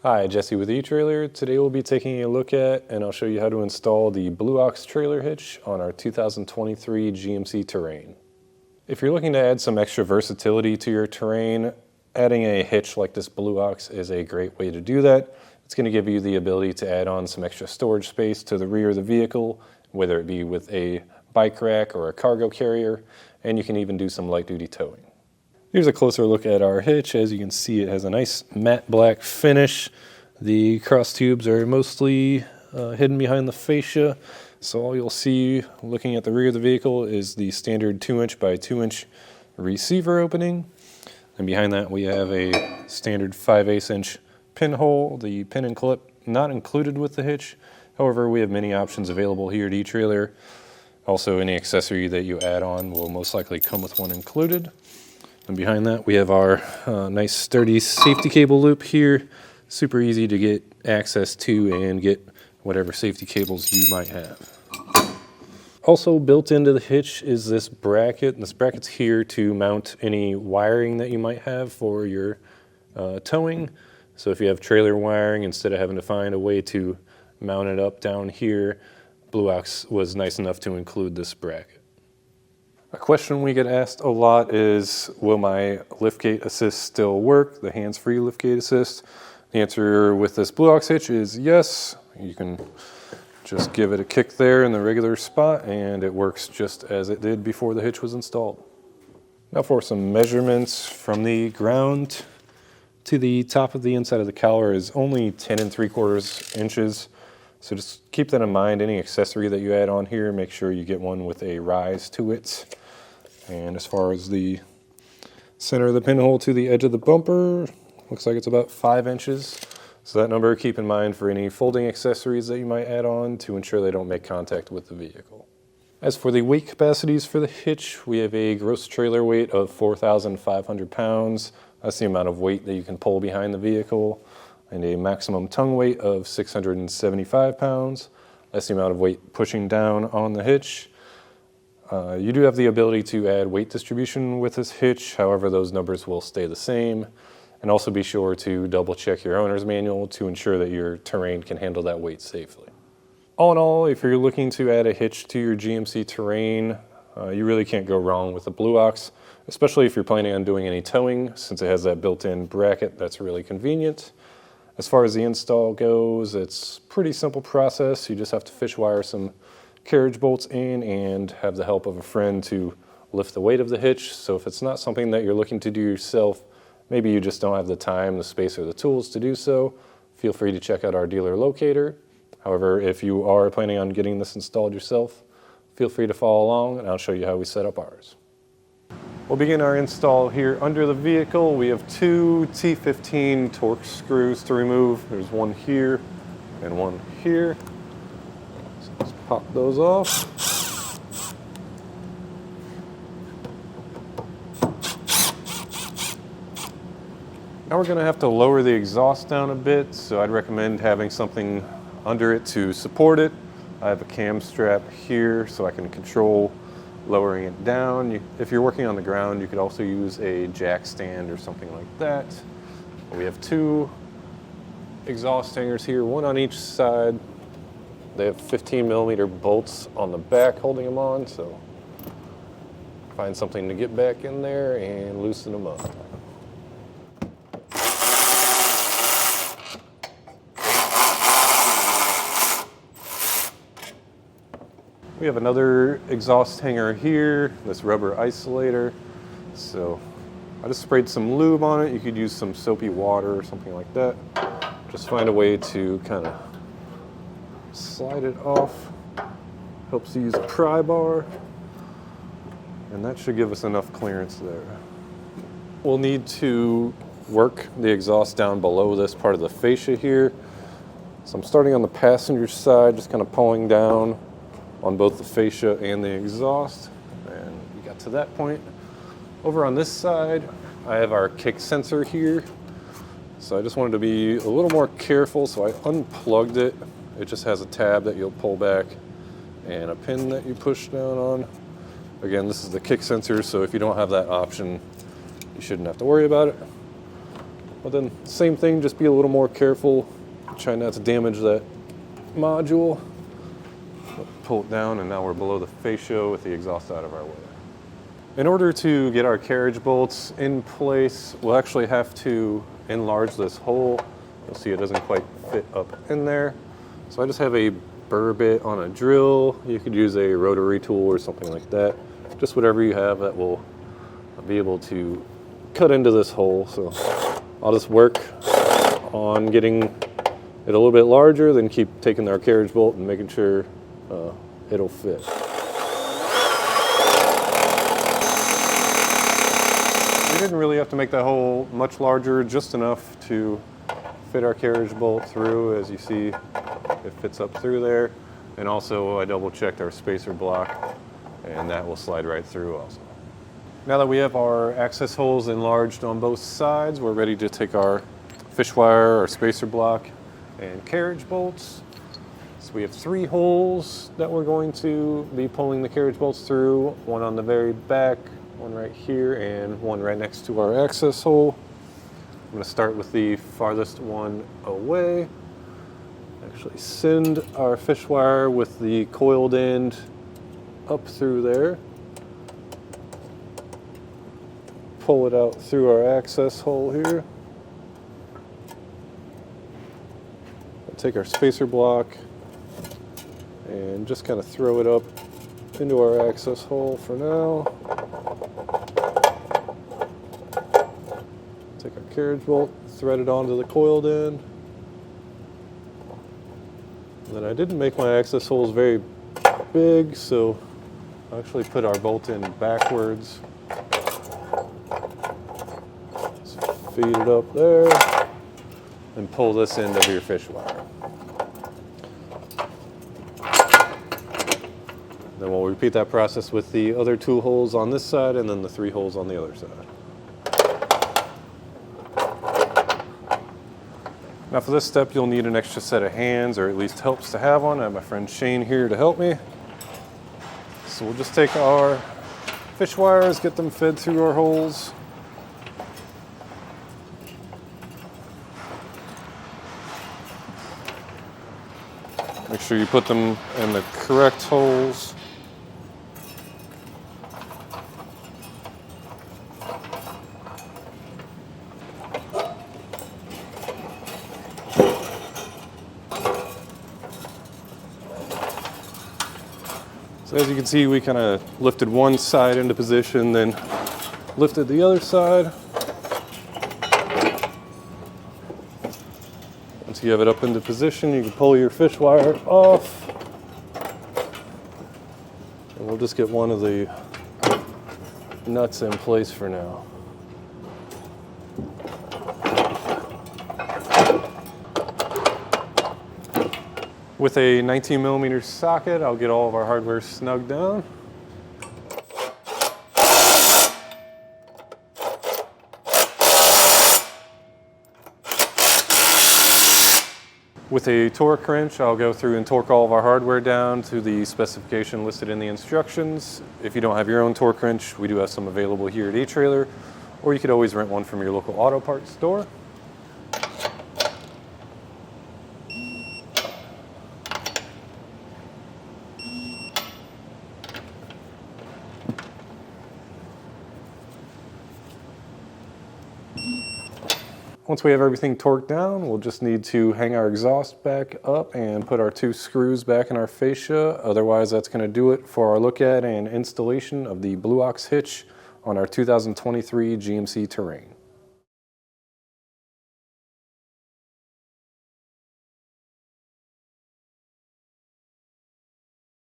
Hi, Jesse with eTrailer. Today we'll be taking a look at and I'll show you how to install the Blue Ox Trailer Hitch on our 2023 GMC Terrain. If you're looking to add some extra versatility to your Terrain, adding a hitch like this Blue Ox is a great way to do that. It's going to give you the ability to add on some extra storage space to the rear of the vehicle, whether it be with a bike rack or a cargo carrier, and you can even do some light duty towing. Here's a closer look at our hitch. As you can see, it has a nice matte black finish. The cross tubes are mostly hidden behind the fascia, so all you'll see looking at the rear of the vehicle is the standard 2" by 2" receiver opening. And behind that we have a standard 5/8" pinhole. The pin and clip not included with the hitch. However, we have many options available here at eTrailer. Also, any accessory that you add on will most likely come with one included. And behind that we have our nice sturdy safety cable loop here. Super easy to get access to and get whatever safety cables you might have. Also built into the hitch is this bracket. This bracket's here to mount any wiring that you might have for your towing. So if you have trailer wiring, instead of having to find a way to mount it up down here, Blue Ox was nice enough to include this bracket. A question we get asked a lot is, will my liftgate assist still work, the hands-free liftgate assist? The answer with this Blue Ox hitch is yes. You can just give it a kick there in the regular spot and it works just as it did before the hitch was installed. Now for some measurements. From the ground to the top of the inside of the cowler is only 10 3/4 inches. So just keep that in mind. Any accessory that you add on here, make sure you get one with a rise to it. And as far as the center of the pinhole to the edge of the bumper, looks like it's about 5 inches. So that number, keep in mind for any folding accessories that you might add on to ensure they don't make contact with the vehicle. As for the weight capacities for the hitch, we have a gross trailer weight of 4,500 pounds. That's the amount of weight that you can pull behind the vehicle. And a maximum tongue weight of 675 pounds. That's the amount of weight pushing down on the hitch. You do have the ability to add weight distribution with this hitch, however those numbers will stay the same. And also be sure to double check your owner's manual to ensure that your Terrain can handle that weight safely. All in all, if you're looking to add a hitch to your GMC Terrain, you really can't go wrong with the Blue Ox, especially if you're planning on doing any towing, since it has that built-in bracket that's really convenient. As far as the install goes, it's a pretty simple process. You just have to fish wire some carriage bolts in and have the help of a friend to lift the weight of the hitch. So if it's not something that you're looking to do yourself, maybe you just don't have the time, the space, or the tools to do so, feel free to check out our dealer locator. However, if you are planning on getting this installed yourself, feel free to follow along and I'll show you how we set up ours. We'll begin our install here under the vehicle. We have two T15 Torx screws to remove. There's one here and one here. So let's pop those off. Now we're going to have to lower the exhaust down a bit, so I'd recommend having something under it to support it. I have a cam strap here so I can control lowering it down. If you're working on the ground, you could also use a jack stand or something like that. We have two exhaust hangers here, one on each side. They have 15mm bolts on the back holding them on, so find something to get back in there and loosen them up. We have another exhaust hanger here, this rubber isolator. So I just sprayed some lube on it. You could use some soapy water or something like that. Just find a way to kind of slide it off. Helps to use a pry bar. And that should give us enough clearance there. We'll need to work the exhaust down below this part of the fascia here. So I'm starting on the passenger side, just kind of pulling down on both the fascia and the exhaust, and we got to that point. Over on this side, I have our kick sensor here. So I just wanted to be a little more careful, so I unplugged it. It just has a tab that you'll pull back and a pin that you push down on. Again, this is the kick sensor, so if you don't have that option, you shouldn't have to worry about it. But then same thing, just be a little more careful. Try not to damage that module. Pull it down, and now we're below the fascia with the exhaust out of our way. In order to get our carriage bolts in place, we'll actually have to enlarge this hole. You'll see it doesn't quite fit up in there. So I just have a burr bit on a drill. You could use a rotary tool or something like that. Just whatever you have that will be able to cut into this hole. So I'll just work on getting it a little bit larger, then keep taking our carriage bolt and making sure it'll fit. We didn't really have to make that hole much larger, just enough to fit our carriage bolt through. As you see, it fits up through there. And also I double checked our spacer block, and that will slide right through also. Now that we have our access holes enlarged on both sides, we're ready to take our fish wire, our spacer block, and carriage bolts. So we have 3 holes that we're going to be pulling the carriage bolts through, one on the very back, one right here, and one right next to our access hole. I'm going to start with the farthest one away. Actually send our fish wire with the coiled end up through there. Pull it out through our access hole here. Take our spacer block and just kind of throw it up into our access hole for now. Take our carriage bolt, thread it onto the coiled end. And then I didn't make my access holes very big, so I actually put our bolt in backwards. Feed it up there and pull this end of your fish wire. Then we'll repeat that process with the other 2 holes on this side and then the 3 holes on the other side. Now for this step, you'll need an extra set of hands, or at least helps to have one. I have my friend Shane here to help me. So we'll just take our fish wires, get them fed through our holes. Make sure you put them in the correct holes. So as you can see, we kind of lifted one side into position, then lifted the other side. Once you have it up into position, you can pull your fish wire off. And we'll just get one of the nuts in place for now. With a 19mm socket, I'll get all of our hardware snugged down. With a torque wrench, I'll go through and torque all of our hardware down to the specification listed in the instructions. If you don't have your own torque wrench, we do have some available here at eTrailer, or you could always rent one from your local auto parts store. Once we have everything torqued down, we'll just need to hang our exhaust back up and put our 2 screws back in our fascia. Otherwise, that's going to do it for our look at and installation of the Blue Ox hitch on our 2023 GMC Terrain.